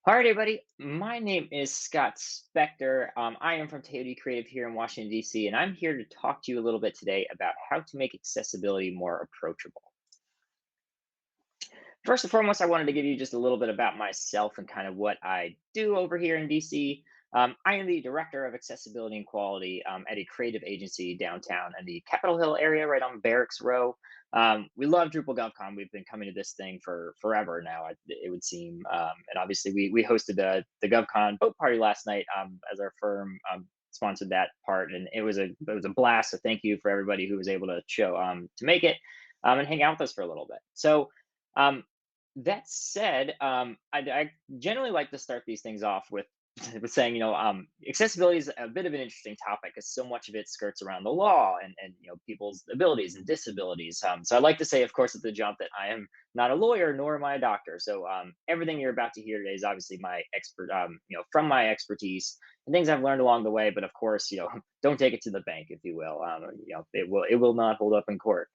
All right, everybody. My name is Scott Spector. I am from Toyota Creative here in Washington, D.C., and I'm here to talk to you a little bit today about how to make accessibility more approachable. First and foremost, I wanted to give you just a little bit about myself and kind of what I do over here in DC. I am the director of accessibility and quality at a creative agency downtown in the Capitol Hill area, right on Barracks Row. We love Drupal GovCon. We've been coming to this thing for forever now, it would seem. And obviously, we hosted the GovCon boat party last night as our firm sponsored that part, and it was a blast. So thank you for everybody who was able to show to make it and hang out with us for a little bit. So. Um, that said, I generally like to start these things off with with saying, accessibility is a bit of an interesting topic because so much of it skirts around the law and people's abilities and disabilities. So I like to say, of course, at the jump that I am not a lawyer nor am I a doctor. So everything you're about to hear today is obviously my from my expertise and things I've learned along the way. But of course, don't take it to the bank, if you will. It will not hold up in court.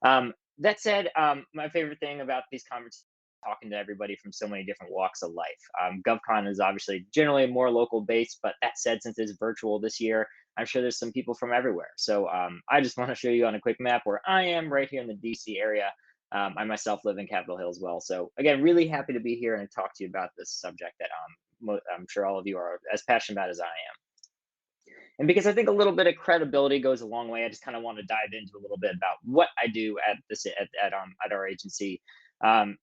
That said, my favorite thing about these conversations talking to everybody from so many different walks of life. GovCon is obviously generally more local based, but that said, since it's virtual this year, I'm sure there's some people from everywhere. So I just want to show you on a quick map where I am right here in the DC area. I myself live in Capitol Hill as well. So again, really happy to be here and talk to you about this subject that I'm sure all of you are as passionate about as I am. And because I think a little bit of credibility goes a long way, I just kind of want to dive into a little bit about what I do at our agency.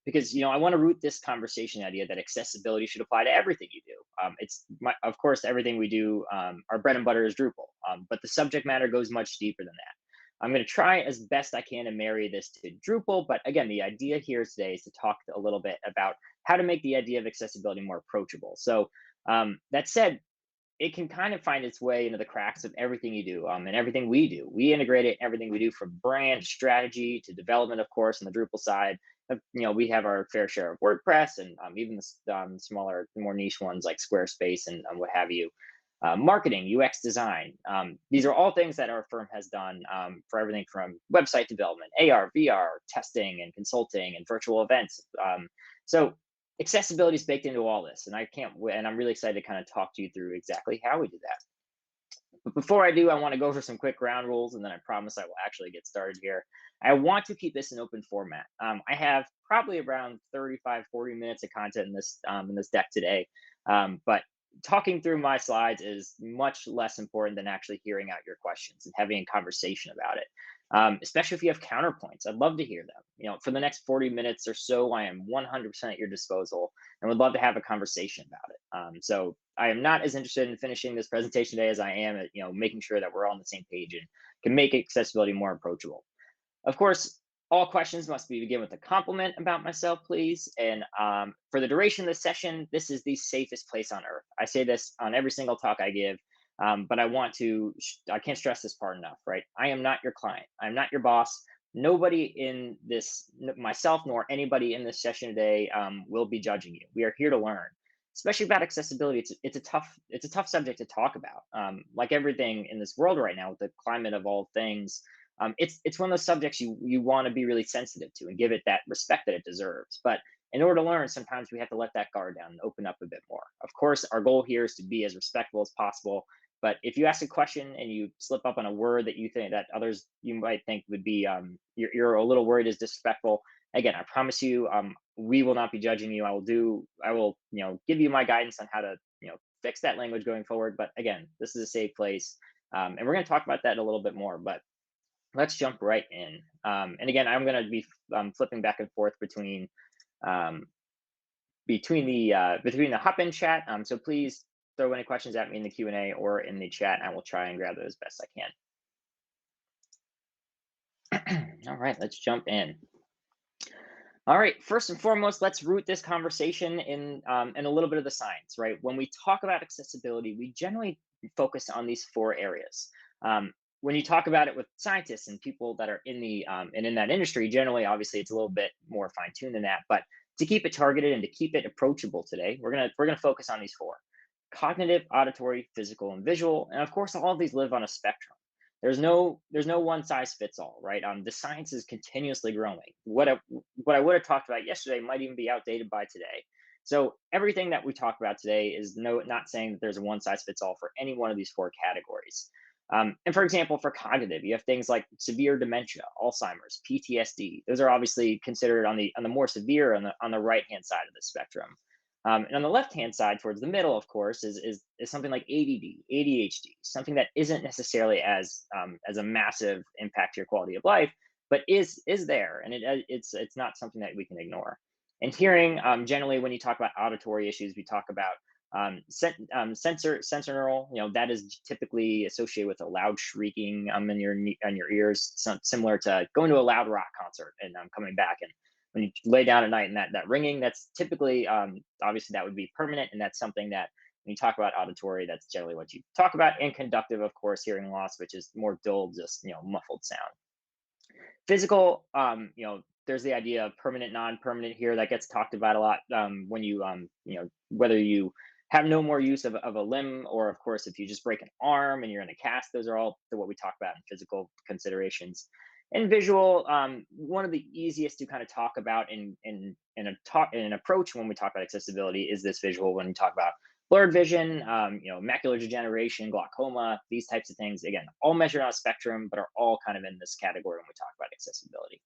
Because I want to root this conversation idea that accessibility should apply to everything you do. Of course, everything we do, our bread and butter is Drupal, but the subject matter goes much deeper than that. I'm going to try as best I can to marry this to Drupal, but again, the idea here today is to talk a little bit about how to make the idea of accessibility more approachable. So that said, it can kind of find its way into the cracks of everything you do and everything we do. We integrate it in everything we do from brand strategy to development, of course, on the Drupal side. We have our fair share of WordPress and even the smaller, more niche ones like Squarespace and what have you. Marketing, UX design. These are all things that our firm has done for everything from website development, AR, VR, testing, and consulting, and virtual events. So accessibility is baked into all this, and I can't wait, and I'm really excited to kind of talk to you through exactly how we do that. But before I do, I want to go over some quick ground rules, and then I promise I will actually get started here. I want to keep this an open format. I have probably around 35, 40 minutes of content in this deck today, but talking through my slides is much less important than actually hearing out your questions and having a conversation about it. Especially if you have counterpoints, I'd love to hear them. For the next 40 minutes or so, I am 100% at your disposal and would love to have a conversation about it. So I am not as interested in finishing this presentation today as I am at making sure that we're all on the same page and can make accessibility more approachable. Of course, all questions must be begin with a compliment about myself, please. And for the duration of the session, this is the safest place on earth. I say this on every single talk I give, but I can't stress this part enough, right? I am not your client. I'm not your boss. Nobody in this, myself nor anybody in this session today, will be judging you. We are here to learn, especially about accessibility. It's a tough subject to talk about. Like everything in this world right now, with the climate of all things, it's one of those subjects you want to be really sensitive to and give it that respect that it deserves. But in order to learn, sometimes we have to let that guard down and open up a bit more. Of course, our goal here is to be as respectful as possible. But if you ask a question and you slip up on a word that you think that others you might think would be you're a little worried is disrespectful, again, I promise you, we will not be judging you. I will give you my guidance on how to fix that language going forward. But again, this is a safe place, and we're going to talk about that a little bit more. But let's jump right in. And again, I'm going to be flipping back and forth um, between the hop in chat. So please throw any questions at me in the Q&A or in the chat, and I will try and grab those best I can. All right, let's jump in. All right, first and foremost, let's root this conversation in a little bit of the science, right? When we talk about accessibility, we generally focus on these four areas. When you talk about it with scientists and people that are in that industry, generally, obviously, it's a little bit more fine-tuned than that. But to keep it targeted and to keep it approachable today, we're gonna focus on these four: cognitive, auditory, physical, and visual. And of course, all of these live on a spectrum. There's no one size fits all, right? The science is continuously growing. What I would have talked about yesterday might even be outdated by today. So everything that we talk about today is not saying that there's a one size fits all for any one of these four categories. And for example, for cognitive, you have things like severe dementia, Alzheimer's, PTSD. Those are obviously considered on the more severe on the right hand side of the spectrum. And on the left hand side, towards the middle, of course, is something like ADD, ADHD, something that isn't necessarily as a massive impact to your quality of life, but is there, and it's not something that we can ignore. And hearing, generally, when you talk about auditory issues, we talk about sensor neural. That is typically associated with a loud shrieking in your ears, similar to going to a loud rock concert and coming back. And when you lay down at night and that ringing, that's typically, obviously that would be permanent, and that's something that when you talk about auditory, that's generally what you talk about. And conductive, of course, hearing loss, which is more dull, just muffled sound. Physical, there's the idea of permanent, non-permanent here that gets talked about a lot, when whether you have no more use of a limb, or of course, if you just break an arm and you're in a cast, those are all what we talk about in physical considerations. And visual, one of the easiest to kind of talk about in an approach when we talk about accessibility is this visual. When we talk about blurred vision, macular degeneration, glaucoma, these types of things, again, all measured on a spectrum, but are all kind of in this category when we talk about accessibility.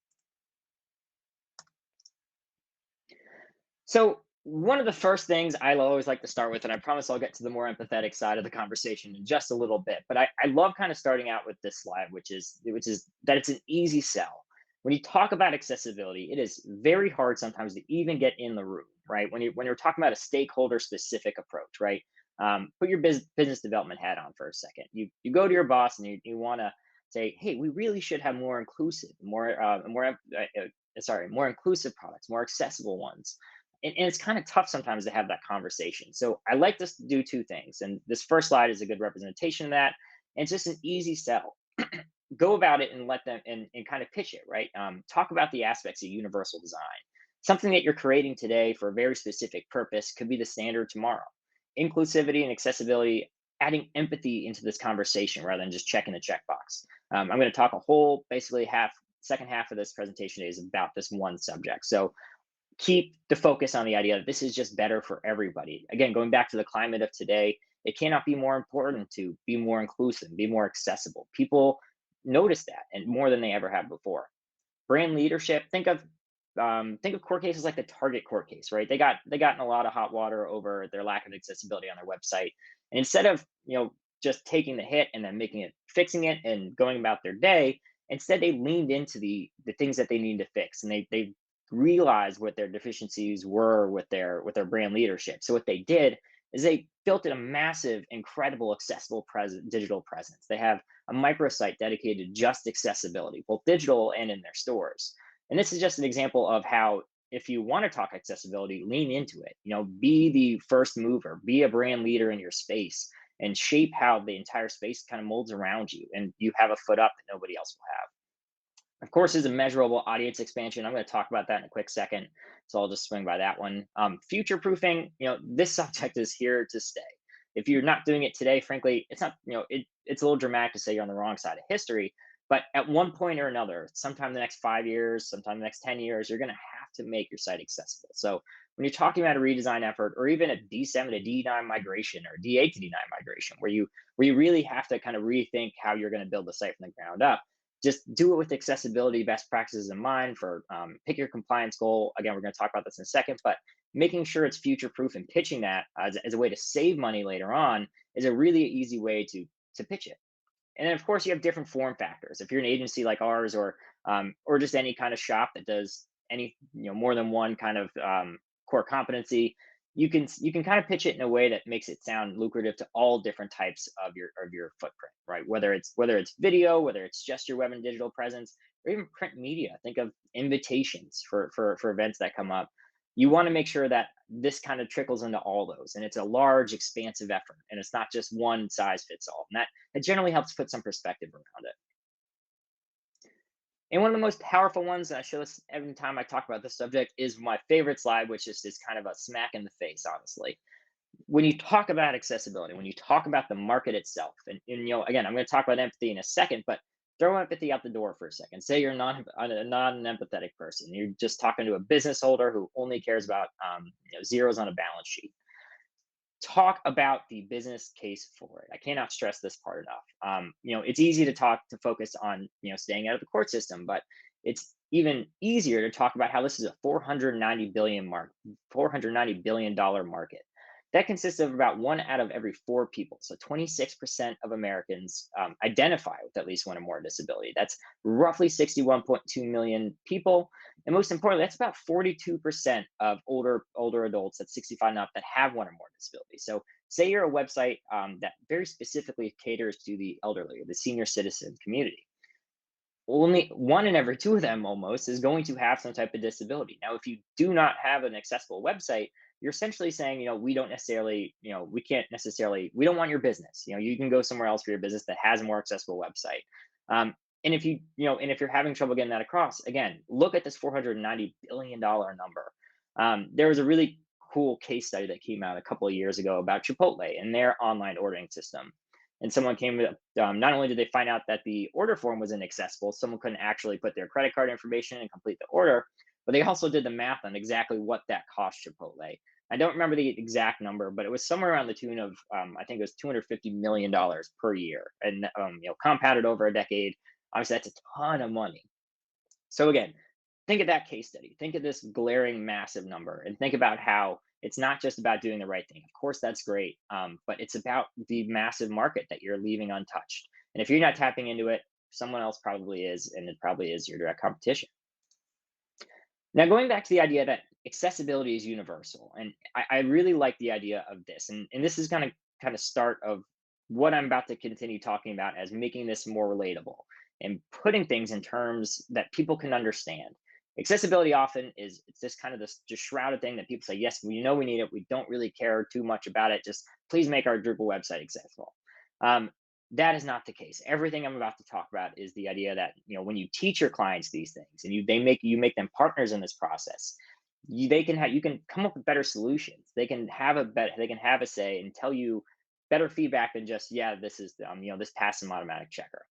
So one of the first things I always like to start with, and I promise I'll get to the more empathetic side of the conversation in just a little bit, but I love kind of starting out with this slide, which is that it's an easy sell. When you talk about accessibility, it is very hard sometimes to even get in the room, right? When you're talking about a stakeholder specific approach, right? Put your business development hat on for a second. You go to your boss and you want to say, hey, we really should have more inclusive, more inclusive products, more accessible ones. And it's kind of tough sometimes to have that conversation. So I like to do two things. And this first slide is a good representation of that. And it's just an easy sell. Go about it and let them and kind of pitch it, right? Talk about the aspects of universal design. Something that you're creating today for a very specific purpose could be the standard tomorrow. Inclusivity and accessibility, adding empathy into this conversation rather than just checking a checkbox. I'm going to talk a whole, basically second half of this presentation is about this one subject. So keep the focus on the idea that this is just better for everybody. Again, going back to the climate of today, it cannot be more important to be more inclusive, be more accessible. People notice that, and more than they ever have before. Brand leadership. Think of court cases like the Target court case, right? They got in a lot of hot water over their lack of accessibility on their website, and instead of just taking the hit and then fixing it and going about their day, instead they leaned into the things that they needed to fix, and they realized what their deficiencies were with their brand leadership. So what they did is they built in a massive, incredible, accessible digital presence. They have a microsite dedicated to just accessibility, both digital and in their stores. And this is just an example of how, if you want to talk accessibility, lean into it. Be the first mover, be a brand leader in your space, and shape how the entire space kind of molds around you, and you have a foot up that nobody else will have. Of course, is a measurable audience expansion. I'm going to talk about that in a quick second, so I'll just swing by that one. Future proofing, this subject is here to stay. If you're not doing it today, frankly, it's not, it's a little dramatic to say you're on the wrong side of history, but at one point or another, sometime in the next 5 years, sometime in the next 10 years, you're going to have to make your site accessible. So when you're talking about a redesign effort, or even a D7 to D9 migration, or D8 to D9 migration, where you really have to kind of rethink how you're going to build the site from the ground up, just do it with accessibility best practices in mind. For pick your compliance goal. Again, we're going to talk about this in a second, but making sure it's future proof and pitching that as a way to save money later on is a really easy way to pitch it. And then, of course, you have different form factors. If you're an agency like ours, or just any kind of shop that does any more than one kind of core competency, you can kind of pitch it in a way that makes it sound lucrative to all different types of your footprint, right? Whether it's video, whether it's just your web and digital presence, or even print media. Think of invitations for events that come up. You want to make sure that this kind of trickles into all those, and it's a large, expansive effort, and it's not just one size fits all. And that generally helps put some perspective around it. And one of the most powerful ones, and I show this every time I talk about this subject, is my favorite slide, which is kind of a smack in the face, honestly. When you talk about accessibility, when you talk about the market itself, and again, I'm going to talk about empathy in a second, but throw empathy out the door for a second. Say you're not an empathetic person. You're just talking to a business holder who only cares about zeros on a balance sheet. Talk about the business case for it. I cannot stress this part enough. It's easy to focus on staying out of the court system, but it's even easier to talk about how this is a 490 billion dollar market that consists of about 1 out of every 4 people. So 26% of Americans identify with at least one or more disability. That's roughly 61.2 million people, and most importantly, that's about 42% of older adults at 65 and up that have one or more disabilities. So say you're a website that very specifically caters to the elderly or the senior citizen community. Only 1 in every 2 of them almost is going to have some type of disability. Now, if you do not have an accessible website, you're essentially saying, we don't necessarily, we can't necessarily, we don't want your business. You can go somewhere else for your business that has a more accessible website. And if and if you're having trouble getting that across, again, look at this $490 billion number. There was a really cool case study that came out a couple of years ago about Chipotle and their online ordering system. And someone came with, not only did they find out that the order form was inaccessible, someone couldn't actually put their credit card information and complete the order, but they also did the math on exactly what that cost Chipotle. I don't remember the exact number, but it was somewhere around the tune of, I think it was $250 million per year, and compounded over a decade. Obviously, that's a ton of money. So again, think of that case study. Think of this glaring, massive number, and think about how it's not just about doing the right thing. Of course, that's great, but it's about the massive market that you're leaving untouched. And if you're not tapping into it, someone else probably is, and it probably is your direct competition. Now, going back to the idea that accessibility is universal, and I really like the idea of this, and this is kind of start of what I'm about to continue talking about as making this more relatable and putting things in terms that people can understand. Accessibility often is it's this kind of this just shrouded thing that people say, yes, we know we need it. We don't really care too much about it. Just please make our Drupal website accessible. Um, that is not the case. Everything I'm about to talk about is the idea that when you teach your clients these things and you make them partners in this process, you can come up with better solutions. They can have a say and tell you better feedback than just this is this passed some automatic checker.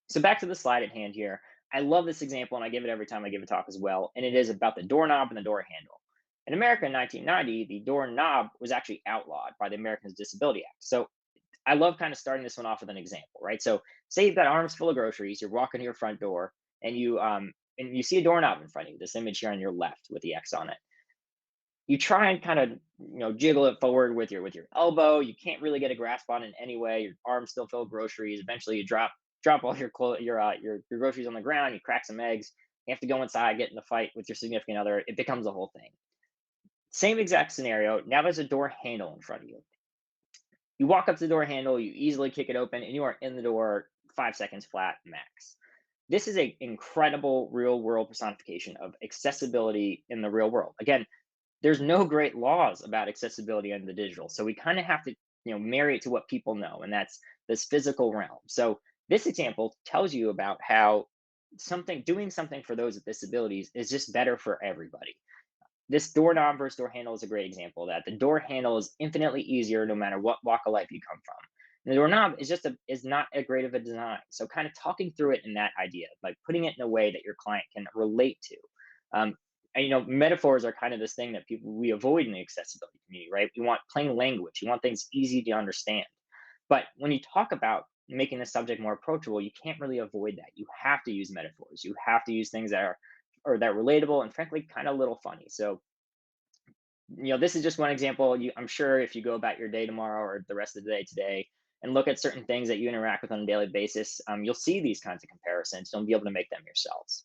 So back to the slide at hand here. I love this example, and I give it every time I give a talk as well. And it is about the doorknob and the door handle. In America in 1990, the doorknob was actually outlawed by the Americans with Disability Act. So I love kind of starting this one off with an example, right? So say you've got arms full of groceries, you're walking to your front door, and you see a doorknob in front of you. This image here on your left with the X on it. You try and kind of jiggle it forward with your elbow. You can't really get a grasp on it in any way. Your arms still full of groceries. Eventually, you drop all your groceries on the ground. You crack some eggs. You have to go inside, get in a fight with your significant other. It becomes a whole thing. Same exact scenario. Now there's a door handle in front of you. You walk up to the door handle, you easily kick it open, and you are in the door 5 seconds flat max. This is an incredible real world personification of accessibility in the real world. Again, there's no great laws about accessibility in the digital, so we kind of have to marry it to what people know, and that's this physical realm. So this example tells you about how doing something for those with disabilities is just better for everybody. This doorknob versus door handle is a great example of that. The door handle is infinitely easier no matter what walk of life you come from. And the doorknob is not a great of a design. So kind of talking through it in that idea, like putting it in a way that your client can relate to. And metaphors are kind of this thing that we avoid in the accessibility community, right? We want plain language. You want things easy to understand. But when you talk about making the subject more approachable, you can't really avoid that. You have to use metaphors. You have to use things that are relatable and frankly kind of a little funny. So this is just one example. I'm sure if you go about your day tomorrow or the rest of the day today and look at certain things that you interact with on a daily basis, you'll see these kinds of comparisons. You'll be able to make them yourselves.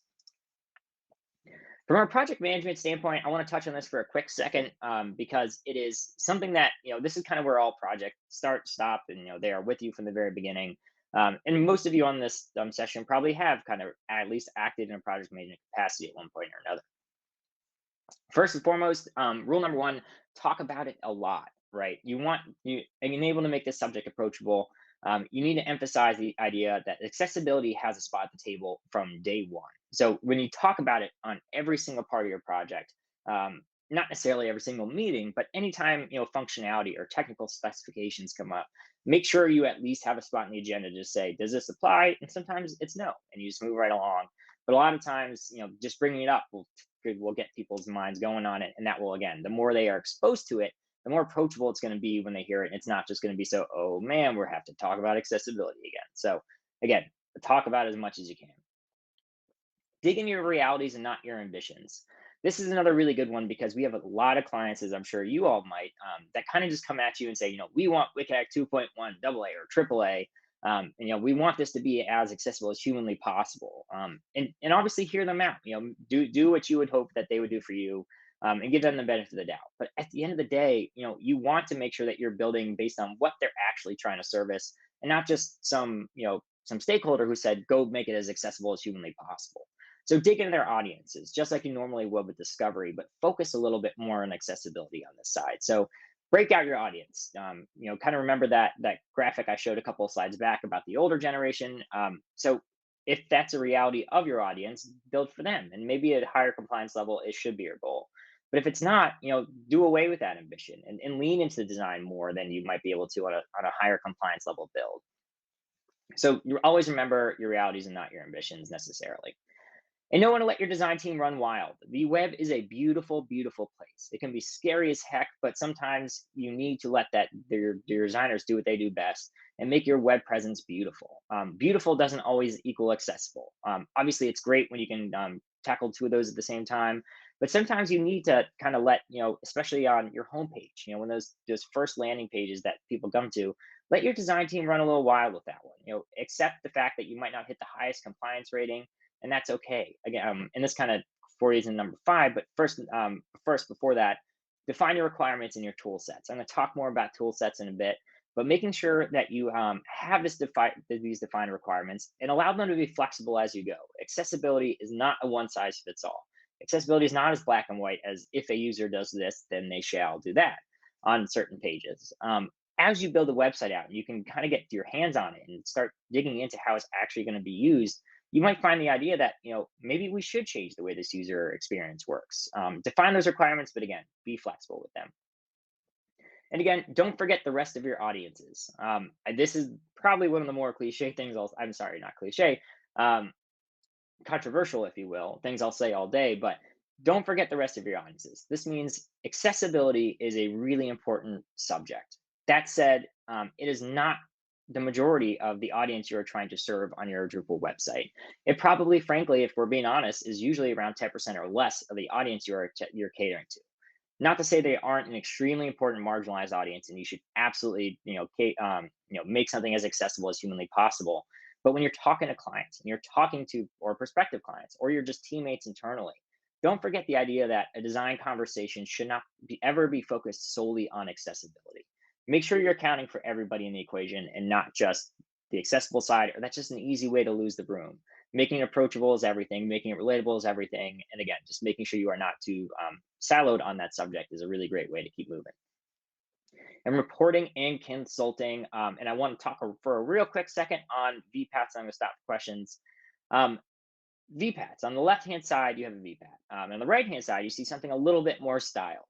From a project management standpoint, I want to touch on this for a quick second because it is something that, this is kind of where all projects start, stop, and, they are with you from the very beginning. And most of you on this session probably have kind of at least acted in a project management capacity at one point or another. First and foremost, rule number one, talk about it a lot, right? And able to make this subject approachable. You need to emphasize the idea that accessibility has a spot at the table from day one. So when you talk about it on every single part of your project, not necessarily every single meeting, but anytime, functionality or technical specifications come up, make sure you at least have a spot in the agenda to say, does this apply? And sometimes it's no, and you just move right along. But a lot of times, just bringing it up will get people's minds going on it. And that will, again, the more they are exposed to it, the more approachable it's going to be when they hear it. And it's not just going to be so, oh man, we're have to talk about accessibility again. So again, talk about it as much as you can. Dig into your realities and not your ambitions. This is another really good one because we have a lot of clients, as I'm sure you all might, that kind of just come at you and say, we want WCAG 2.1 AA or AAA. And, we want this to be as accessible as humanly possible. And obviously hear them out, do what you would hope that they would do for you, and give them the benefit of the doubt. But at the end of the day, you want to make sure that you're building based on what they're actually trying to service and not just some stakeholder who said, go make it as accessible as humanly possible. So dig into their audiences, just like you normally would with discovery, but focus a little bit more on accessibility on this side. So break out your audience. Kind of remember that graphic I showed a couple of slides back about the older generation. So if that's a reality of your audience, build for them, and maybe at a higher compliance level, it should be your goal. But if it's not, do away with that ambition and lean into the design more than you might be able to on a higher compliance level build. So you always remember your realities and not your ambitions necessarily. And don't want to let your design team run wild. The web is a beautiful, beautiful place. It can be scary as heck, but sometimes you need to let your designers do what they do best and make your web presence beautiful. Beautiful doesn't always equal accessible. Obviously, it's great when you can tackle two of those at the same time, but sometimes you need to kind of let, especially on your homepage, when those first landing pages that people come to, let your design team run a little wild with that one. Accept the fact that you might not hit the highest compliance rating, and that's okay. Again, and this kind of forays in number 5, but first before that, define your requirements and your tool sets. I'm going to talk more about tool sets in a bit, but making sure that you have these defined requirements and allow them to be flexible as you go. Accessibility is not a one size fits all. Accessibility is not as black and white as if a user does this, then they shall do that on certain pages. As you build a website out, you can kind of get your hands on it and start digging into how it's actually going to be used. You might find the idea that, maybe we should change the way this user experience works. Define those requirements, but again, be flexible with them. And again, don't forget the rest of your audiences. This is probably one of the more cliche things. I'm sorry, not cliche, controversial, if you will, things I'll say all day, but don't forget the rest of your audiences. This means accessibility is a really important subject. That said, it is not the majority of the audience you're trying to serve on your Drupal website. It probably, frankly, if we're being honest, is usually around 10% or less of the audience you're catering to. Not to say they aren't an extremely important marginalized audience, and you should absolutely, make something as accessible as humanly possible. But when you're talking to clients and you're talking to or prospective clients, or you're just teammates internally, don't forget the idea that a design conversation should not ever be focused solely on accessibility. Make sure you're accounting for everybody in the equation and not just the accessible side, or that's just an easy way to lose the room. Making it approachable is everything, making it relatable is everything. And again, just making sure you are not too siloed on that subject is a really great way to keep moving. And reporting and consulting. And I want to talk for a real quick second on VPATs. I'm going to stop for questions. VPATs. On the left-hand side, you have a VPAT. On the right-hand side, you see something a little bit more styled.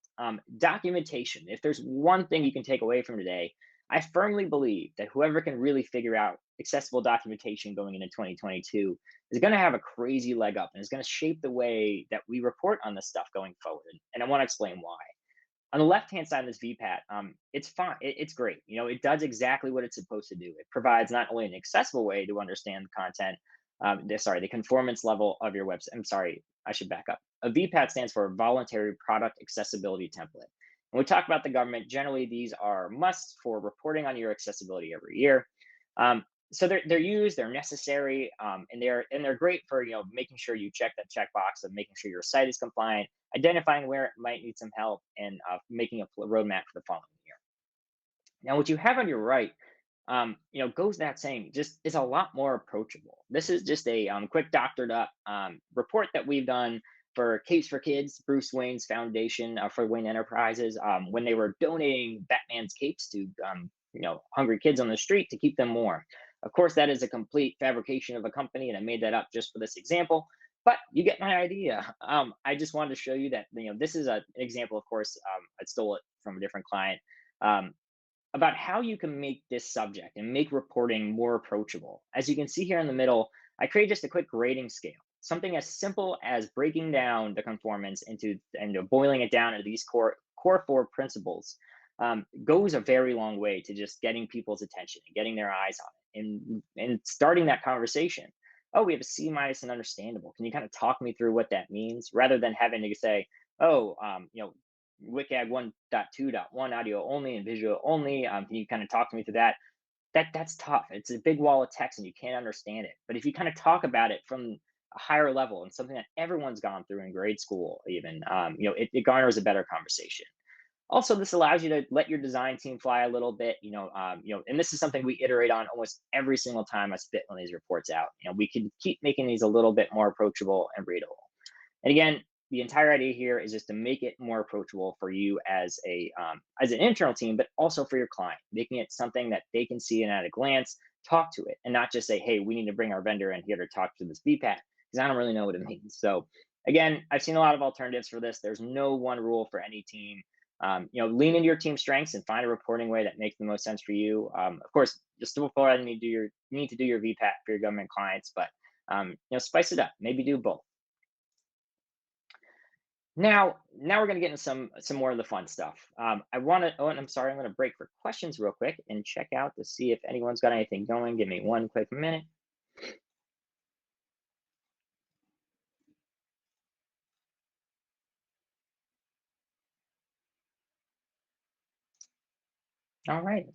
Documentation. If there's one thing you can take away from today, I firmly believe that whoever can really figure out accessible documentation going into 2022 is going to have a crazy leg up and is going to shape the way that we report on this stuff going forward. And I want to explain why. On the left-hand side of this VPAT, it's fine. It's great. It does exactly what it's supposed to do. It provides not only an accessible way to understand the content, the conformance level of your website. I'm sorry, I should back up. A VPAT stands for Voluntary Product Accessibility Template. When we talk about the government, generally these are musts for reporting on your accessibility every year. So they're used, they're necessary, and they're great for making sure you check that checkbox of making sure your site is compliant, identifying where it might need some help, and making a roadmap for the following year. Now, what you have on your right, goes that saying, just is a lot more approachable. This is just a quick doctored up report that we've done for Capes for Kids, Bruce Wayne's foundation for Wayne Enterprises, when they were donating Batman's capes to hungry kids on the street to keep them warm. Of course, that is a complete fabrication of a company, and I made that up just for this example. But you get my idea. I just wanted to show you that, this is an example, of course. I stole it from a different client. Um, about how you can make this subject and make reporting more approachable. As you can see here in the middle, I create just a quick rating scale, something as simple as breaking down the conformance into and boiling it down into these core four principles. Goes a very long way to just getting people's attention and getting their eyes on it and starting that conversation. Oh, we have a C minus and understandable. Can you kind of talk me through what that means, rather than having to say, oh, WCAG 1.2.1 audio only and visual only. Can you kind of talk to me through that? That's tough. It's a big wall of text and you can't understand it. But if you kind of talk about it from a higher level and something that everyone's gone through in grade school, even, it garners a better conversation. Also, this allows you to let your design team fly a little bit, and this is something we iterate on almost every single time I spit one of these reports out. We can keep making these a little bit more approachable and readable. And again, the entire idea here is just to make it more approachable for you as an internal team, but also for your client, making it something that they can see and at a glance talk to it, and not just say, "Hey, we need to bring our vendor in here to talk to this VPAT," because I don't really know what it means. So again, I've seen a lot of alternatives for this. There's no one rule for any team. Lean into your team strengths and find a reporting way that makes the most sense for you. Of course, just before I you need to do your VPAT for your government clients, but spice it up. Maybe do both. Now we're going to get into some more of the fun stuff. I want to. Oh, and I'm sorry. I'm going to break for questions real quick and check out to see if anyone's got anything going. Give me one quick minute. All right.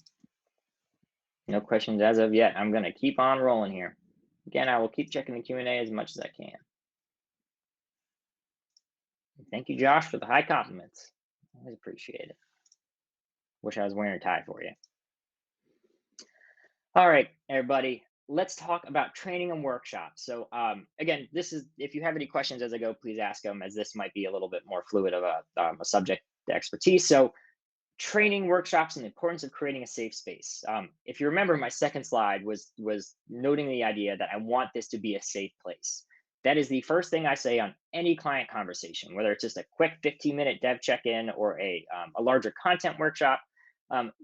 No questions as of yet. I'm going to keep on rolling here. Again, I will keep checking the Q&A as much as I can. Thank you, Josh, for the high compliments. Always appreciate it. Wish I was wearing a tie for you. All right, everybody, let's talk about training and workshops. So again, this is, if you have any questions as I go, please ask them, as this might be a little bit more fluid of a subject expertise. So training, workshops, and the importance of creating a safe space. If you remember, my second slide was noting the idea that I want this to be a safe place. That is the first thing I say on any client conversation, whether it's just a quick 15-minute dev check-in or a larger content workshop.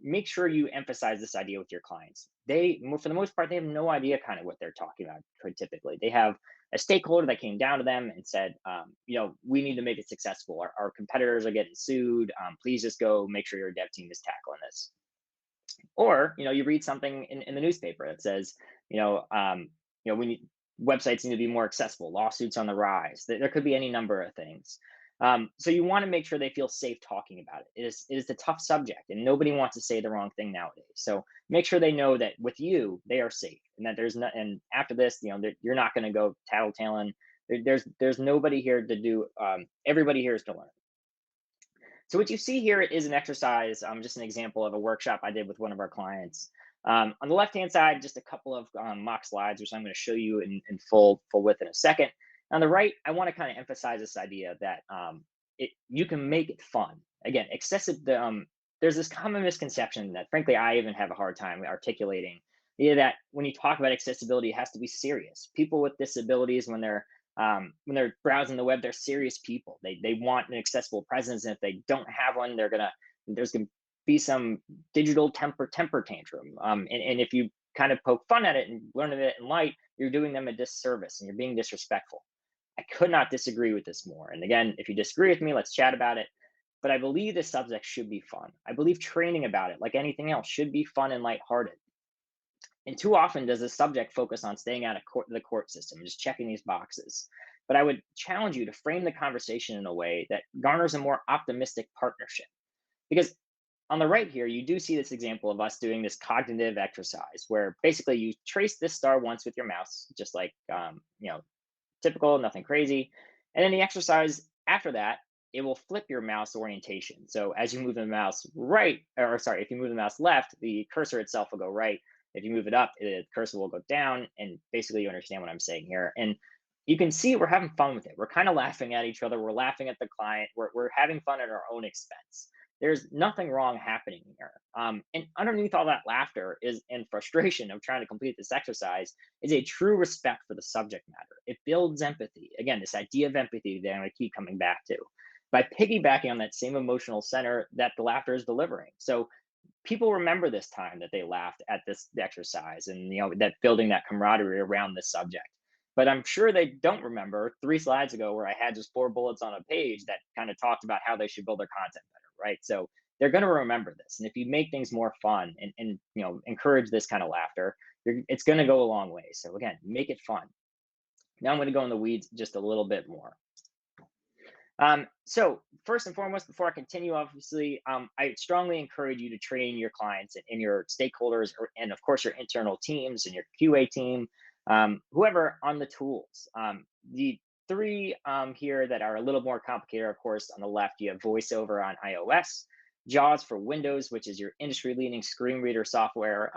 Make sure you emphasize this idea with your clients. For the most part, they have no idea kind of what they're talking about. Typically, they have a stakeholder that came down to them and said, we need to make it successful. Our competitors are getting sued. Please just go make sure your dev team is tackling this. Or, you read something in the newspaper that says, we need websites need to be more accessible, lawsuits on the rise. There could be any number of things. So you want to make sure they feel safe talking about it. It is a tough subject, and nobody wants to say the wrong thing nowadays. So make sure they know that with you, they are safe, and that there's not. And after this, you're not going to go tattletaling. There's nobody here to do. Everybody here is to learn. So what you see here is an exercise, just an example of a workshop I did with one of our clients. On the left-hand side, just a couple of mock slides, which I'm going to show you in full width in a second. On the right, I want to kind of emphasize this idea that you can make it fun. Again, there's this common misconception that, frankly, I even have a hard time articulating. The idea that when you talk about accessibility, it has to be serious. People with disabilities, when they're browsing the web, they're serious people. They want an accessible presence, and if they don't have one, there's gonna be some digital temper tantrum. And if you kind of poke fun at it and learn of it in light, you're doing them a disservice and you're being disrespectful. I could not disagree with this more. And again, if you disagree with me, let's chat about it. But I believe this subject should be fun. I believe training about it, like anything else, should be fun and lighthearted. And too often does the subject focus on staying out of the court system, just checking these boxes. But I would challenge you to frame the conversation in a way that garners a more optimistic partnership. Because on the right here, you do see this example of us doing this cognitive exercise where basically you trace this star once with your mouse, just like, typical, nothing crazy. And then the exercise after that, it will flip your mouse orientation. So as you move the mouse right, or sorry, if you move the mouse left, the cursor itself will go right. If you move it up, the cursor will go down, and basically you understand what I'm saying here. And you can see we're having fun with it. We're kind of laughing at each other. We're laughing at the client. We're having fun at our own expense. there's nothing wrong happening here. And underneath all that laughter is and frustration of trying to complete this exercise is a true respect for the subject matter. It builds empathy. Again, this idea of empathy that I'm going to keep coming back to by piggybacking on that same emotional center that the laughter is delivering. So people remember this time that they laughed at this exercise and that building that camaraderie around this subject, but I'm sure they don't remember 3 slides ago where I had just 4 bullets on a page that kind of talked about how they should build their content better, right? So they're going to remember this, and if you make things more fun and encourage this kind of laughter, it's going to go a long way. So again, make it fun. Now I'm going to go in the weeds just a little bit more. So first and foremost, before I continue, obviously, I strongly encourage you to train your clients and your stakeholders, and of course your internal teams and your QA team, whoever, on the tools. The three here that are a little more complicated, of course, on the left, you have VoiceOver on iOS, JAWS for Windows, which is your industry-leading screen reader software.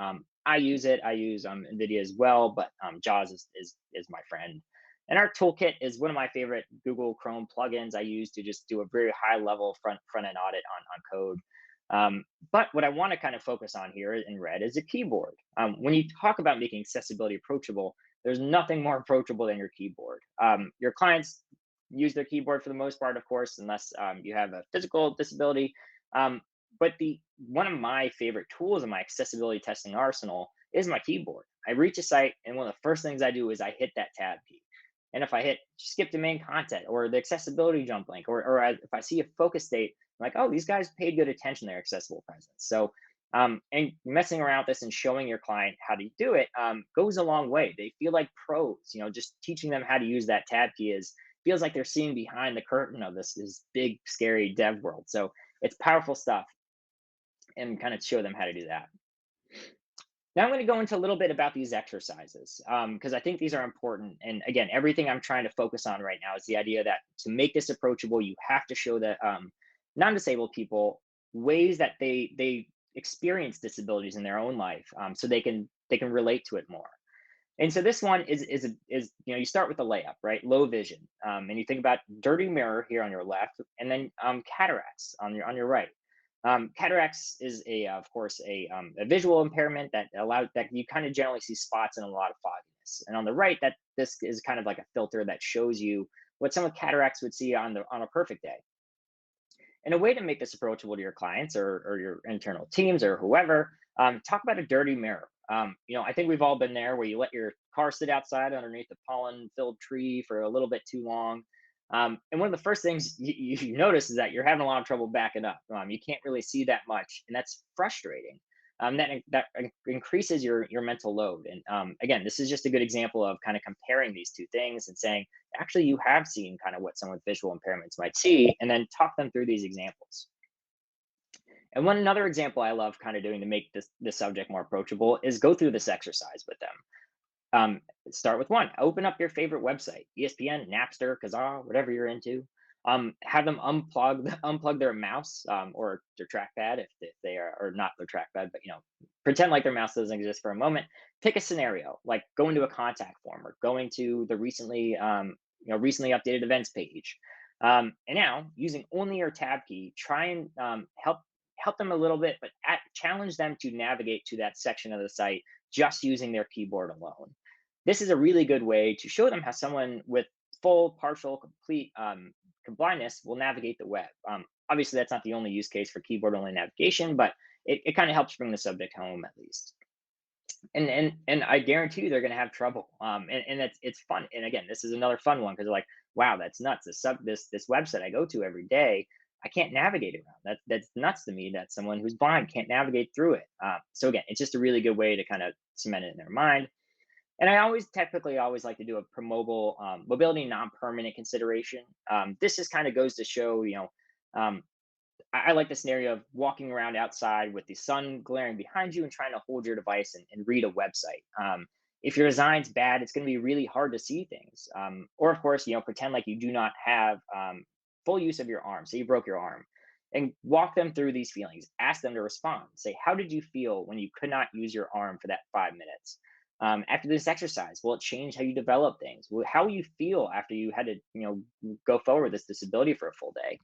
I use it. I use NVIDIA as well, but JAWS is my friend. And our toolkit is one of my favorite Google Chrome plugins I use to just do a very high level front end audit on code. But what I want to kind of focus on here in red is a keyboard. When you talk about making accessibility approachable, there's nothing more approachable than your keyboard. Your clients use their keyboard for the most part, of course, unless you have a physical disability. But one of my favorite tools in my accessibility testing arsenal is my keyboard. I reach a site, and one of the first things I do is I hit that tab key. And if I hit skip to main content or the accessibility jump link, if I see a focus state, I'm like, oh, these guys paid good attention to their accessible presence. So, and messing around with this and showing your client how to do it goes a long way. They feel like pros. Just teaching them how to use that tab key feels like they're seeing behind the curtain of this big, scary dev world. So it's powerful stuff, and kind of show them how to do that. Now I'm going to go into a little bit about these exercises because I think these are important. And again, everything I'm trying to focus on right now is the idea that to make this approachable, you have to show that non-disabled people ways that they experience disabilities in their own life, so they can relate to it more. And so this one is you start with the layup, right? Low vision, and you think about dirty mirror here on your left, and then cataracts on your right. Cataracts is of course, a visual impairment that you kind of generally see spots and a lot of fogginess. And on the right, that this is kind of like a filter that shows you what some of cataracts would see on a perfect day. And a way to make this approachable to your clients or your internal teams or whoever, talk about a dirty mirror. I think we've all been there where you let your car sit outside underneath a pollen-filled tree for a little bit too long. And one of the first things you notice is that you're having a lot of trouble backing up. You can't really see that much, and that's frustrating. That increases your mental load. And again, this is just a good example of kind of comparing these two things and saying, actually, you have seen kind of what someone with visual impairments might see, and then talk them through these examples. And another example I love kind of doing to make this subject more approachable is go through this exercise with them. Start with one. Open up your favorite website, ESPN, Napster, Kazaa, whatever you're into. Have them unplug their mouse or their trackpad if they are, or not their trackpad, but pretend like their mouse doesn't exist for a moment. Pick a scenario, like going to a contact form or going to the recently updated events page. And now, using only your tab key, try and help them a little bit, but challenge them to navigate to that section of the site just using their keyboard alone. This is a really good way to show them how someone with full, partial, complete blindness will navigate the web. Obviously, that's not the only use case for keyboard-only navigation, but it kind of helps bring the subject home at least. And I guarantee you they're going to have trouble. And it's fun. And again, this is another fun one because they're like, wow, that's nuts. This website I go to every day, I can't navigate around. That's nuts to me that someone who's blind can't navigate through it. So again, it's just a really good way to kind of cement it in their mind. And I typically always like to do a mobility non-permanent consideration. This just kind of goes to show, I like the scenario of walking around outside with the sun glaring behind you and trying to hold your device and read a website. If your design's bad, it's going to be really hard to see things. Or of course, pretend like you do not have full use of your arm. So you broke your arm, and walk them through these feelings. Ask them to respond. Say, how did you feel when you could not use your arm for that 5 minutes? After this exercise, will it change how you develop things? How will you feel after you had to, go forward with this disability for a full day?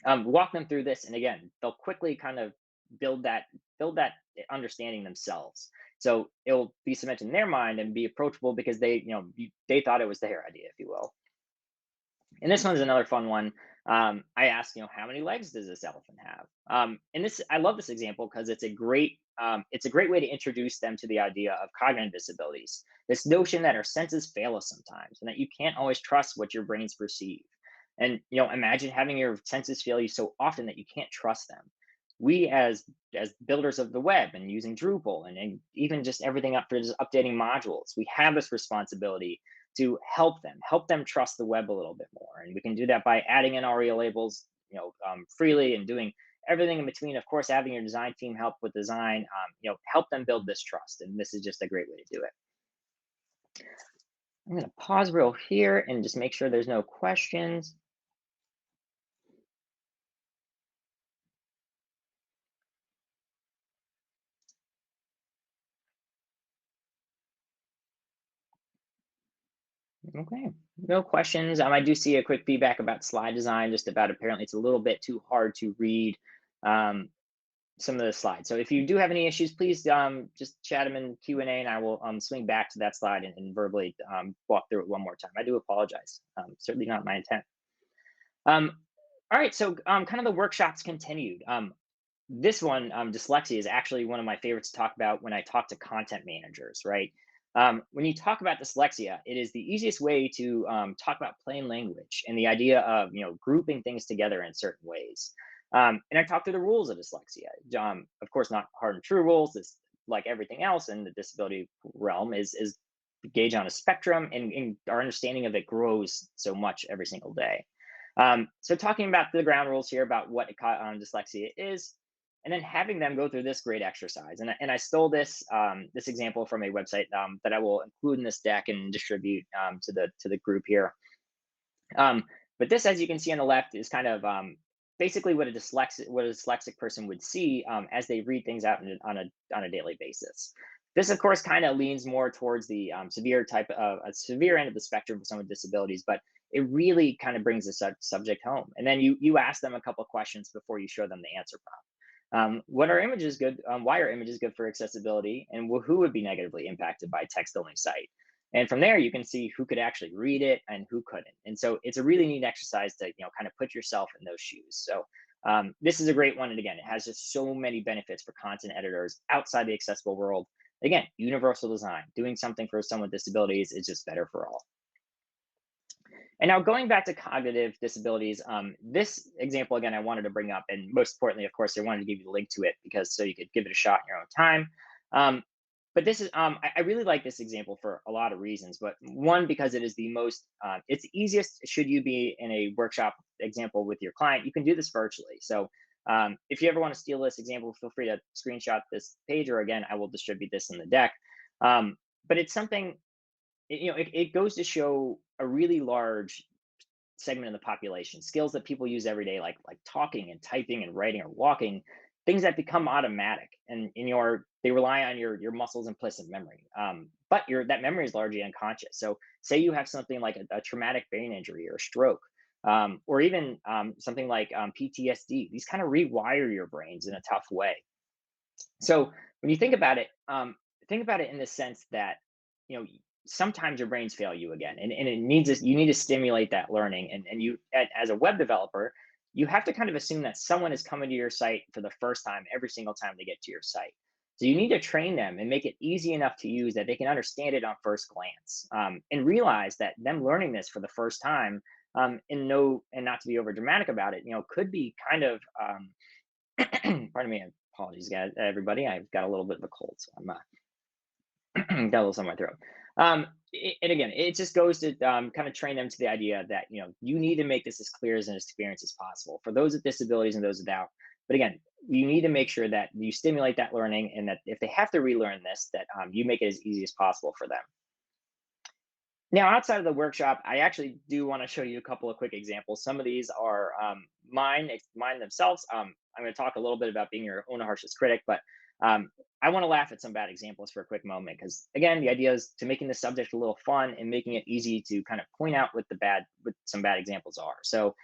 walk them through this, and again, they'll quickly kind of build that build that understanding themselves. So it'll be cemented in their mind and be approachable because they thought it was their idea, if you will. And this one's another fun one. I asked, how many legs does this elephant have? And this, I love this example because it's a great way to introduce them to the idea of cognitive disabilities. This notion that our senses fail us sometimes, and that you can't always trust what your brains perceive. And imagine having your senses fail you so often that you can't trust them. We, as builders of the web and using Drupal, and even just everything up for just updating modules, we have this responsibility to help them trust the web a little bit more. And we can do that by adding in ARIA labels, freely, and doing everything in between. Of course, having your design team help with design, help them build this trust. And this is just a great way to do it. I'm going to pause real here and just make sure there's no questions. Okay, no questions. I do see a quick feedback about slide design, just about apparently it's a little bit too hard to read um, some of the slides. So if you do have any issues, please just chat them in Q&A, and I will swing back to that slide and verbally walk through it one more time. I do apologize. Certainly not my intent. All right, so kind of the workshops continued. This one, dyslexia, is actually one of my favorites to talk about when I talk to content managers, right? When you talk about dyslexia, it is the easiest way to talk about plain language and the idea of grouping things together in certain ways. And I talk through the rules of dyslexia. Of course, not hard and true rules. This, like everything else in the disability realm, is gauge on a spectrum, and our understanding of it grows so much every single day. So talking about the ground rules here about what dyslexia is, and then having them go through this great exercise. And I stole this example from a website that I will include in this deck and distribute to the group here. But this, as you can see on the left, is kind of basically what a dyslexic person would see as they read things out on a daily basis. This, of course, kind of leans more towards the severe type of a severe end of the spectrum for someone with disabilities, but it really kind of brings the subject home. And then you ask them a couple of questions before you show them the answer prompt. What are images good? Why are images good for accessibility? And who would be negatively impacted by text-only site? And from there, you can see who could actually read it and who couldn't. And so it's a really neat exercise to kind of put yourself in those shoes. So this is a great one. And again, it has just so many benefits for content editors outside the accessible world. Again, universal design, doing something for someone with disabilities is just better for all. And now going back to cognitive disabilities, this example, again, I wanted to bring up, and most importantly, of course, I wanted to give you the link to it because so you could give it a shot in your own time. But this is, I really like this example for a lot of reasons, but one, because it is the most, it's easiest should you be in a workshop example with your client, you can do this virtually. So if you ever want to steal this example, feel free to screenshot this page, or again, I will distribute this in the deck. But it's something, it goes to show a really large segment of the population, skills that people use every day, like talking and typing and writing or walking, things that become automatic, and they rely on your muscles implicit memory. But that memory is largely unconscious. So say you have something like a traumatic brain injury or a stroke, or even something like PTSD. These kind of rewire your brains in a tough way. So when you think about it in the sense that you know sometimes your brains fail you again, and it needs this, you need to stimulate that learning, and as a web developer, you have to kind of assume that someone is coming to your site for the first time every single time they get to your site. So you need to train them and make it easy enough to use that they can understand it on first glance, and realize that them learning this for the first time, and not to be over dramatic about it, could be kind of pardon me, apologies, guys, everybody. I've got a little bit of a cold, so I'm got a little something in my throat. And again, it just goes to kind of train them to the idea that you need to make this as clear as an experience as possible for those with disabilities and those without. But again, you need to make sure that you stimulate that learning, and that if they have to relearn this, that you make it as easy as possible for them. Now, outside of the workshop, I actually do want to show you a couple of quick examples. Some of these are mine themselves. I'm going to talk a little bit about being your own harshest critic, but I want to laugh at some bad examples for a quick moment, because again, the idea is to making the subject a little fun and making it easy to kind of point out what some bad examples are. So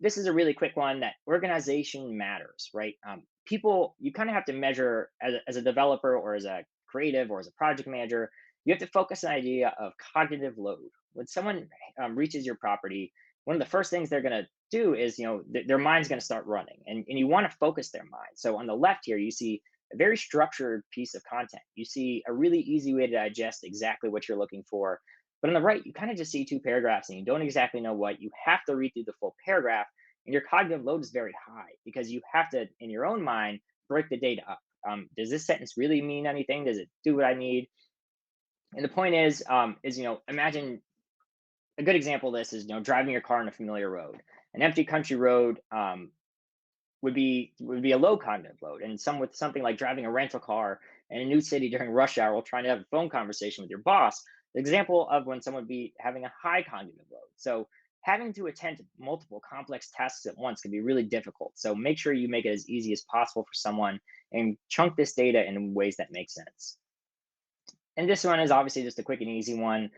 This is a really quick one that organization matters, right? People, you kind of have to measure as a developer or as a creative or as a project manager, you have to focus on the idea of cognitive load. When someone reaches your property, one of the first things they're going to do is, their mind's going to start running, and you want to focus their mind. So on the left here, you see a very structured piece of content. You see a really easy way to digest exactly what you're looking for. But on the right, you kind of just see two paragraphs and you don't exactly know what. You have to read through the full paragraph, and your cognitive load is very high because you have to, in your own mind, break the data up. Does this sentence really mean anything? Does it do what I need? And the point is imagine a good example of this is driving your car on a familiar road. An empty country road would be a low cognitive load, and some with something like driving a rental car in a new city during rush hour while trying to have a phone conversation with your boss. The example of when someone would be having a high cognitive load. So having to attend to multiple complex tasks at once can be really difficult. So make sure you make it as easy as possible for someone and chunk this data in ways that make sense. And this one is obviously just a quick and easy one.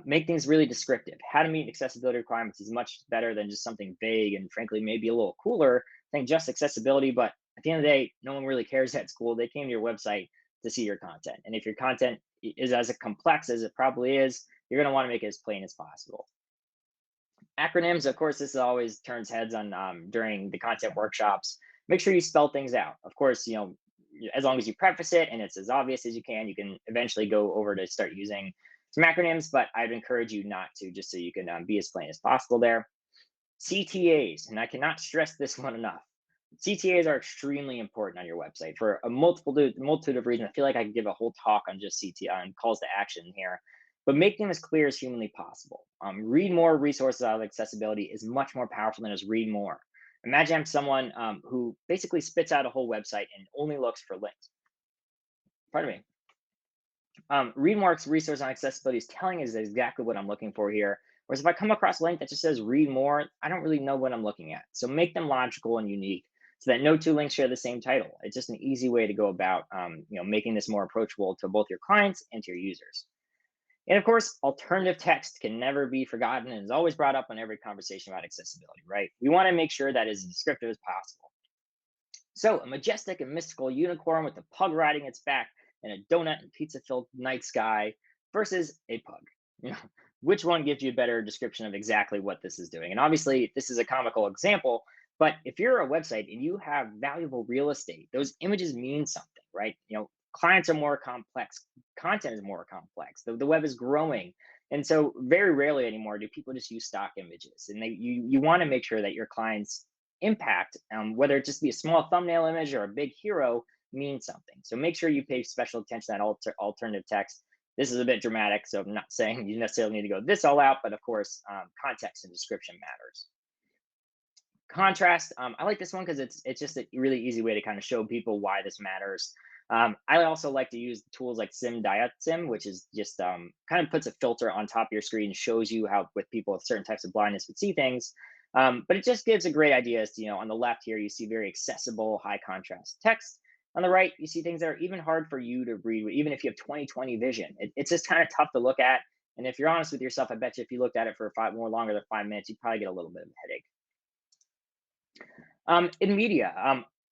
Make things really descriptive. How to meet accessibility requirements is much better than just something vague and frankly maybe a little cooler than just accessibility. But at the end of the day, no one really cares at school. They came to your website to see your content. And if your content is as complex as it probably is, you're going to want to make it as plain as possible. Acronyms, of course, this always turns heads on during the content workshops. Make sure you spell things out. Of course, as long as you preface it and it's as obvious as you can eventually go over to start using some acronyms, but I'd encourage you not to, just so you can be as plain as possible there. CTAs, and I cannot stress this one enough. CTAs are extremely important on your website for a multitude of reasons. I feel like I could give a whole talk on just CTA on calls to action here, but make them as clear as humanly possible. Read more resources out of accessibility is much more powerful than just read more. Imagine I'm someone who basically spits out a whole website and only looks for links. Pardon me. Readmark's resource on accessibility is telling us exactly what I'm looking for here. Whereas if I come across a link that just says read more, I don't really know what I'm looking at. So make them logical and unique so that no two links share the same title. It's just an easy way to go about making this more approachable to both your clients and to your users. And of course, alternative text can never be forgotten and is always brought up on every conversation about accessibility, right? We want to make sure that is as descriptive as possible. So, a majestic and mystical unicorn with a pug riding its back and a donut and pizza filled night sky versus a pug. You know, which one gives you a better description of exactly what this is doing? And obviously, this is a comical example, but if you're a website and you have valuable real estate, those images mean something, right? Clients are more complex, content is more complex, the web is growing. And so, very rarely anymore do people just use stock images. And you want to make sure that your clients impact, whether it just be a small thumbnail image or a big hero, means something. So make sure you pay special attention to that alternative text. This is a bit dramatic, so I'm not saying you necessarily need to go this all out, but of course, context and description matters. Contrast, I like this one because it's just a really easy way to kind of show people why this matters. I also like to use tools like sim, which is just kind of puts a filter on top of your screen, shows you how with people with certain types of blindness would see things. But it just gives a great idea as to, on the left here, you see very accessible, high contrast text. On the right, you see things that are even hard for you to read, even if you have 20/20 vision. It's just kind of tough to look at. And if you're honest with yourself, I bet you if you looked at it for longer than 5 minutes, you'd probably get a little bit of a headache. In media,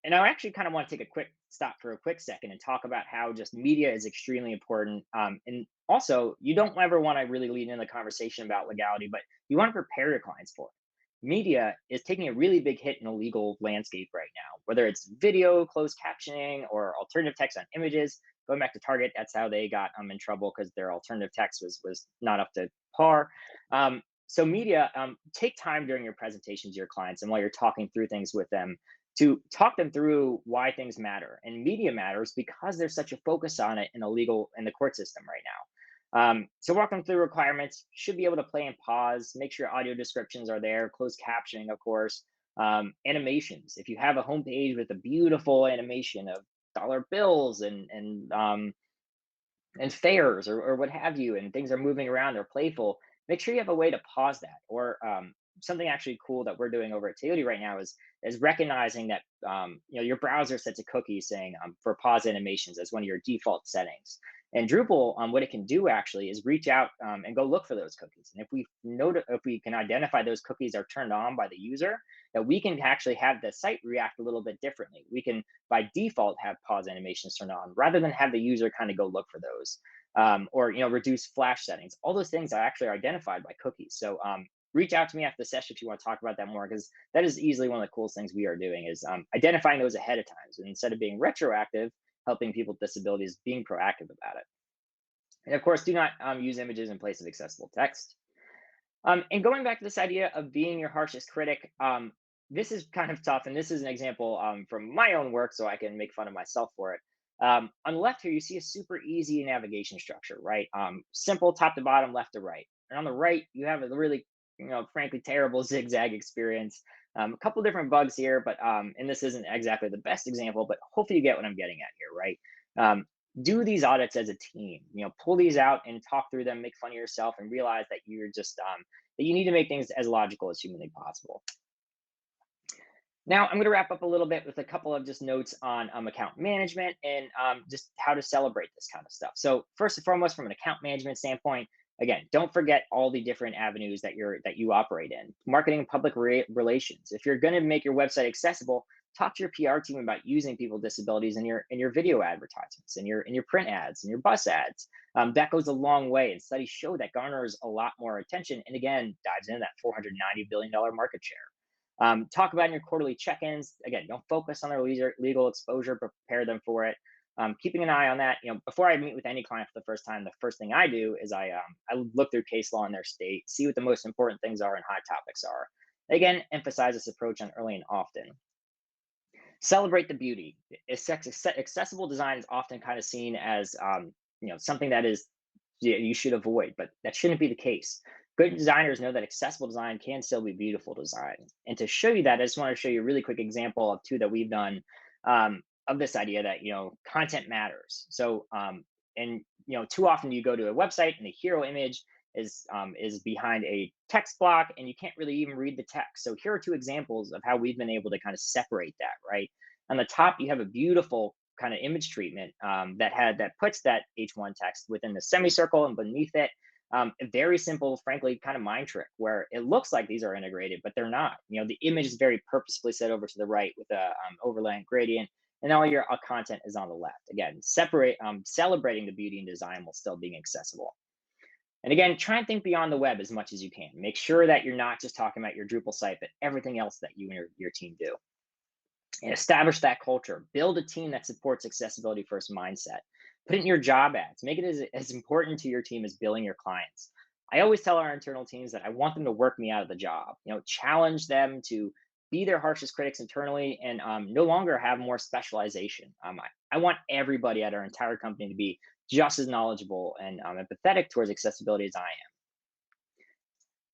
and I actually kind of want to take a quick stop for a quick second and talk about how just media is extremely important. And also, you don't ever want to really lead in the conversation about legality, but you want to prepare your clients for it. Media is taking a really big hit in the legal landscape right now, whether it's video, closed captioning, or alternative text on images. Going back to Target, that's how they got in trouble because their alternative text was not up to par. So media, take time during your presentations to your clients and while you're talking through things with them to talk them through why things matter. And media matters because there's such a focus on it in the court system right now. So walk them through requirements, should be able to play and pause, make sure audio descriptions are there, closed captioning, of course. Animations, if you have a homepage with a beautiful animation of dollar bills and fairs or what have you, and things are moving around, they're playful, make sure you have a way to pause that. Or something actually cool that we're doing over at Toyota right now is recognizing that your browser sets a cookie saying for pause animations as one of your default settings. And Drupal, what it can do actually is reach out and go look for those cookies. And if we can identify those cookies are turned on by the user, that we can actually have the site react a little bit differently. We can by default have pause animations turned on rather than have the user kind of go look for those, or reduce flash settings. All those things are actually identified by cookies. So reach out to me after the session if you want to talk about that more, because that is easily one of the coolest things we are doing is identifying those ahead of time. So instead of being retroactive, helping people with disabilities, being proactive about it. And of course, do not use images in place of accessible text. And going back to this idea of being your harshest critic, this is kind of tough. And this is an example from my own work, so I can make fun of myself for it. On the left here, you see a super easy navigation structure, right? Simple top to bottom, left to right. And on the right, you have a really, frankly, terrible zigzag experience. A couple different bugs here, but and this isn't exactly the best example, but hopefully you get what I'm getting at here, right? Do these audits as a team. Pull these out and talk through them, make fun of yourself, and realize that you're just that you need to make things as logical as humanly possible. Now, I'm going to wrap up a little bit with a couple of just notes on account management and just how to celebrate this kind of stuff. So first and foremost, from an account management standpoint, again, don't forget all the different avenues that you operate in. Marketing and public relations. If you're going to make your website accessible, talk to your PR team about using people with disabilities in your video advertisements, in your print ads, in your bus ads. That goes a long way, and studies show that garners a lot more attention, and again, dives into that $490 billion market share. Talk about in your quarterly check-ins. Again, don't focus on their legal exposure, but prepare them for it. Keeping an eye on that. Before I meet with any client for the first time, the first thing I do is I look through case law in their state, see what the most important things are and hot topics are. Again, emphasize this approach on early and often. Celebrate the beauty. Accessible design is often kind of seen as something that is you should avoid, but that shouldn't be the case. Good designers know that accessible design can still be beautiful design. And to show you that, I just want to show you a really quick example of two that we've done of this idea that content matters. So and too often you go to a website and the hero image is behind a text block and you can't really even read the text. So here are two examples of how we've been able to kind of separate that, right? On the top, you have a beautiful kind of image treatment that puts that H1 text within the semicircle, and beneath it, a very simple, frankly, kind of mind trick where it looks like these are integrated, but they're not. The image is very purposefully set over to the right with a overlaying gradient, and all your content is on the left. Again, celebrating the beauty and design while still being accessible. And again, try and think beyond the web as much as you can. Make sure that you're not just talking about your Drupal site, but everything else that you and your team do. And establish that culture. Build a team that supports accessibility first mindset. Put it in your job ads. Make it as important to your team as billing your clients. I always tell our internal teams that I want them to work me out of the job. Challenge them to be their harshest critics internally and no longer have more specialization. I want everybody at our entire company to be just as knowledgeable and empathetic towards accessibility as I am.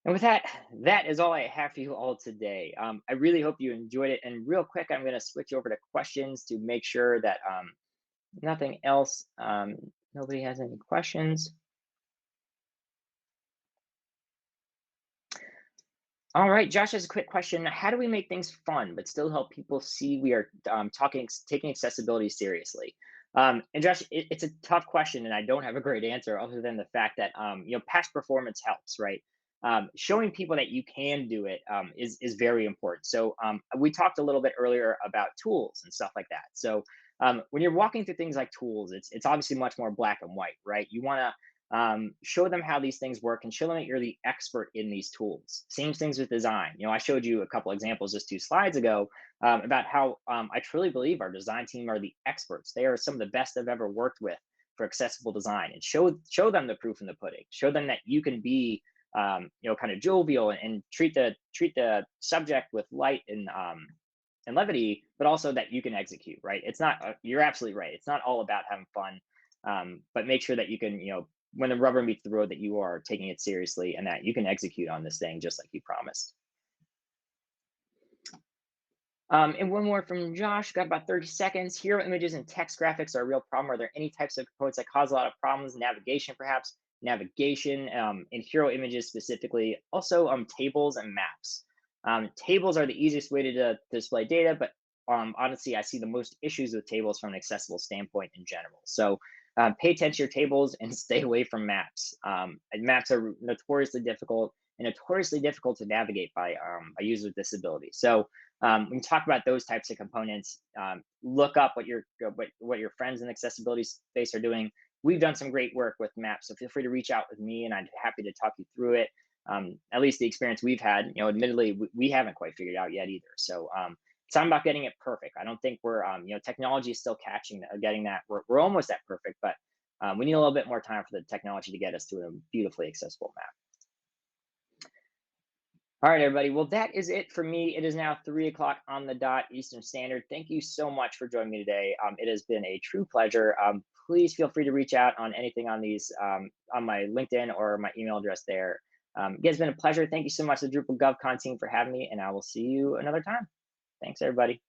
And with that, that is all I have for you all today. I really hope you enjoyed it. And real quick, I'm going to switch over to questions to make sure that nothing else, nobody has any questions. All right, Josh has a quick question. How do we make things fun but still help people see we are taking accessibility seriously? And Josh, it's a tough question, and I don't have a great answer other than the fact that past performance helps, right? Showing people that you can do it is very important. So we talked a little bit earlier about tools and stuff like that. So when you're walking through things like tools, it's obviously much more black and white, right? You want to show them how these things work and show them that you're the expert in these tools. Same things with design. I showed you a couple examples just 2 slides ago about how I truly believe our design team are the experts. They are some of the best I've ever worked with for accessible design, and show them the proof in the pudding. Show them that you can be kind of jovial and treat the subject with light and levity, but also that you can execute, right? It's not, you're absolutely right. It's not all about having fun, but make sure that you can, when the rubber meets the road, that you are taking it seriously and that you can execute on this thing just like you promised. And one more from Josh, got about 30 seconds. Hero images and text graphics are a real problem. Are there any types of components that cause a lot of problems? Navigation, perhaps? Navigation in hero images specifically. Also, tables and maps. Tables are the easiest way to display data, but honestly, I see the most issues with tables from an accessible standpoint in general. So Pay attention to your tables and stay away from maps. And maps are notoriously difficult and notoriously difficult to navigate by users with disabilities. So when you talk about those types of components, look up what your friends in the accessibility space are doing. We've done some great work with maps, so feel free to reach out with me, and I'd be happy to talk you through it. At least the experience we've had, admittedly, we haven't quite figured it out yet either. So it's not about getting it perfect. I don't think we're, technology is still getting that. We're almost at perfect, but we need a little bit more time for the technology to get us to a beautifully accessible map. All right, everybody. Well, that is it for me. It is now 3 o'clock on the dot Eastern Standard. Thank you so much for joining me today. It has been a true pleasure. Please feel free to reach out on anything on these on my LinkedIn or my email address there. Again, it's been a pleasure. Thank you so much to the Drupal GovCon team for having me, and I will see you another time. Thanks, everybody.